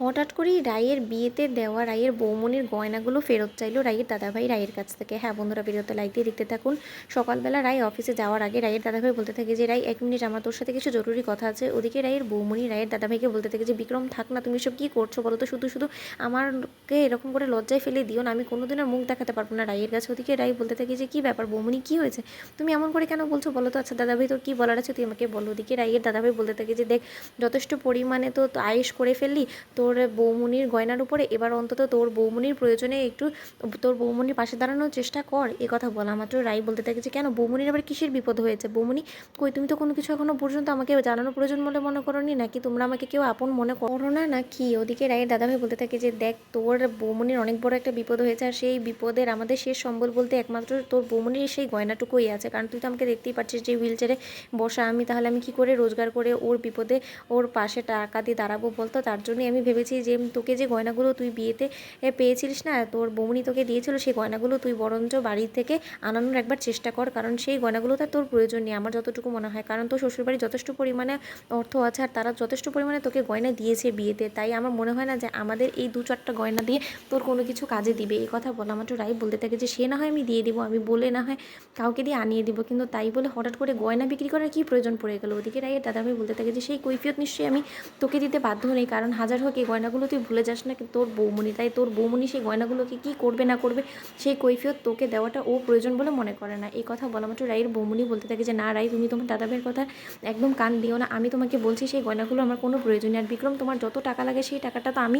হঠাৎ করেই রাইয়ের বিয়েতে দেওয়া রাইয়ের বৌমনির গয়নাগুলো ফেরত চাইলো রাইয়ের দাদাভাই রাইয়ের কাছ থেকে। হ্যাঁ বন্ধুরা, ভিডিওতে লাইক দিয়ে দেখতে থাকুন। সকালবেলা রাই অফিসে যাওয়ার আগে রাইয়ের দাদাভাই বলতে থাকে যে রাই 1 মিনিট, আমার তোর সাথে কিছু জরুরি কথা আছে। ওদিকে রাইয়ের বৌমনি রাইয়ের দাদাভাইকে বলতে থাকে যে বিক্রম থাক না, তুমি সব কী করছো বলো তো, শুধু শুধু আমাকে এরকম করে লজ্জায় ফেলে দিও না, আমি কোনোদিন আর মুখ দেখাতে পারবো না রাইয়ের কাছে। ওদিকে রাই বলতে থাকে যে কী ব্যাপার বৌমনি, কী হয়েছে, তুমি এমন করে কেন বলছো বলো তো। আচ্ছা দাদাভাই তোর কী বলার আছে তুই আমাকে বলো। ওদিকে রাইয়ের দাদাভাই বলতে থাকে যে দেখ, যথেষ্ট পরিমাণে তো আয়েশ করে ফেললি তোর বৌমনির গয়নার উপরে, এবার অন্তত তোর বৌমনির প্রয়োজনে একটু তোর বৌমনির পাশে দাঁড়ানোর চেষ্টা কর। এ কথা বলা মাত্র রাই বলতে থাকে যে কেন বৌমনির আবার কিসের বিপদ হয়েছে, বৌমনি কই, তুমি তো কোনো কিছু এখনো পর্যন্ত আমাকে জানানোর প্রয়োজন বলে মনে করোনি, নাকি তোমরা আমাকে কেউ আপন মনে করো না নাকি। ওদিকে রায়ের দাদাভাই বলতে থাকে যে দেখ, তোর বৌমনির অনেক বড় একটা বিপদ হয়েছে, আর সেই বিপদের আমাদের শেষ সম্বল বলতে একমাত্র তোর বৌমনির সেই গয়নাটুকুই আছে। কারণ তুই তো আমাকে দেখতেই পাচ্ছিস যে হুইল চেয়ারে বসা আমি, তাহলে আমি কী করে রোজগার করে ওর বিপদে ওর পাশে টাকা দিয়ে দাঁড়াবো বলতো। তার জন্যই আমি ভেবেছি যে তোকে যে গয়নাগুলো তুই বিয়েতে পেয়েছিলিস না, তোর বৌমনি তোকে দিয়েছিল, সেই গয়নাগুলো তুই বরঞ্চ বাড়ি থেকে আনানোর একবার চেষ্টা কর, কারণ সেই গয়নাগুলোতে তোর প্রয়োজন নেই আমার যতটুকু মনে হয়। কারণ তোর শ্বশুরবাড়ি যথেষ্ট পরিমাণে অর্থ আছে, আর তারা যথেষ্ট পরিমাণে তোকে গয়না দিয়েছে বিয়েতে, তাই আমার মনে হয় না যে আমাদের এই 2-4টা গয়না দিয়ে তোর কোনো কিছু কাজে দিবে। এই কথা বলা মাত্র রাই বলতে থাকে যে সে না হয় আমি দিয়ে দিব, আমি বলে না হয় কাউকে দিয়ে আনিয়ে দিব, কিন্তু তাই বলে হঠাৎ করে গয়না বিক্রি করার কী প্রয়োজন পড়ে গেল। ওদিকে রাইয়ের দাদাভাই বলতে থাকে যে সেই কৈফিয়ত নিশ্চয়ই আমি তোকে দিতে বাধ্য নেই, কারণ হাজার হোক এই গয়নাগুলো তুই ভুলে যাস না তোর বৌমনি, তাই তোর বৌমনি সেই গয়নাগুলোকে কী করবে না করবে সেই কৈফিয়ত তোকে দেওয়াটা ও প্রয়োজন বলে মনে করে না। এই কথা বলা মাত্র রাইয়ের বৌমনি বলতে থাকে যে না রাই, তুমি তোমার দাদাভাইয়ের কথা একদম কান দিও না, আমি তোমাকে বলছি সেই গয়নাগুলো আমার কোনো প্রয়োজন নেই। আর বিক্রম, তোমার যত টাকা লাগে সেই টাকাটা তো আমি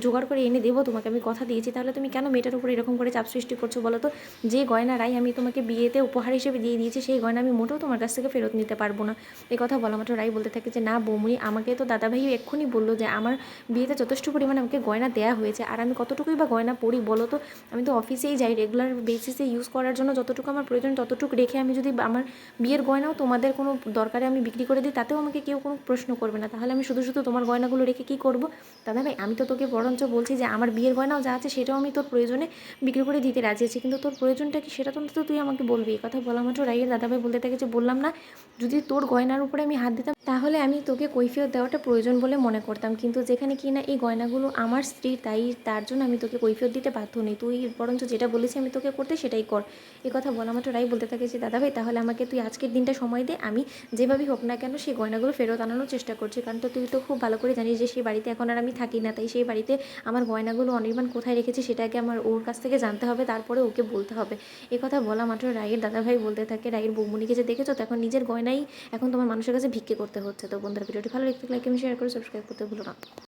জোগাড় করে এনে দেবো তোমাকে, আমি কথা দিয়েছি, তাহলে তুমি কেন মেয়েটার উপর এরকম করে চাপ সৃষ্টি করছো বলো তো। যে গয়না রাই আমি তোমাকে বিয়েতে উপহার হিসেবে দিয়ে দিয়েছি, সেই গয়না আমি মোটেও তোমার কাছ থেকে ফেরত নিতে পারবো না। এই কথা বলা মাত্র রাই বলতে থাকে যে না বৌমনি, আমাকে তো দাদাভাই এক্ষুনি বললো যে আমার বিয়েতে যথেষ্ট পরিমাণে আমাকে গয়না দেওয়া হয়েছে, আর আমি কতটুকুই বা গয়না পরি বলো তো। আমি তো অফিসেই যাই রেগুলার বেসিসে ইউজ করার জন্য, যতটুকু আমার প্রয়োজন ততটুকু রেখে আমি যদি আমার বিয়ের গয়নাও তোমাদের কোনো দরকারে আমি বিক্রি করে দিই, তাতেও আমাকে কেউ কোনো প্রশ্ন করবে না, তাহলে আমি শুধু শুধু তোমার গয়নাগুলো রেখে কী করবো। দাদাভাই আমি তো তোকে বরঞ্চ বলছি যে আমার বিয়ের গয়নাও যা আছে সেটাও আমি তোর প্রয়োজনে বিক্রি করে দিতে রাজি আছি, কিন্তু তোর প্রয়োজনটা কি সেটা তো তুই আমাকে বলবি। এই কথা বলা মাত্র রাইয়ের দাদাভাই বলতে থাকে যে বললাম না, যদি তোর গয়নার উপরে আমি হাত দিতাম তাহলে আমি তোকে কৈফিয়ত দেওয়াটা প্রয়োজন বলে মনে করতাম, কিন্তু যেখানে কি না এই গয়নাগুলো আমার স্ত্রী, তাই তার জন্য আমি তোকে কৈফিয়ত দিতে বাধ্য নেই, তুই বরঞ্চ যেটা বলেছি আমি তোকে করতে সেটাই কর। এই কথা বলা মাত্র রাই বলতে থাকে যে দাদাভাই তাহলে আমাকে তুই আজকের দিনটা সময় দে, আমি যেভাবেই হোক না কেন সেই গয়নাগুলো ফেরত আনানোর চেষ্টা করছি, কারণ তো তুই তো খুব ভালো করে জানিস যে সেই বাড়িতে এখন আর আমি থাকি না, তাই সেই বাড়িতে আমার গয়নাগুলো অনির্বাণ কোথায় রেখেছে সেটাকে আমার ওর কাছ থেকে জানতে হবে, তারপরে ওকে বলতে হবে। এই কথা বলা মাত্র রায়ের দাদাভাই বলতে থাকে রায়ের বৌমনিকে যে দেখেছো তো, এখন নিজের গয়নাই এখন তোমার মানুষের কাছে ভিক্ষে করতে হচ্ছে। তো বন্ধুরা, ভিডিওটি ভালো লাগলে লাইক এবং শেয়ার করে সাবস্ক্রাইব করতে ভুলো না।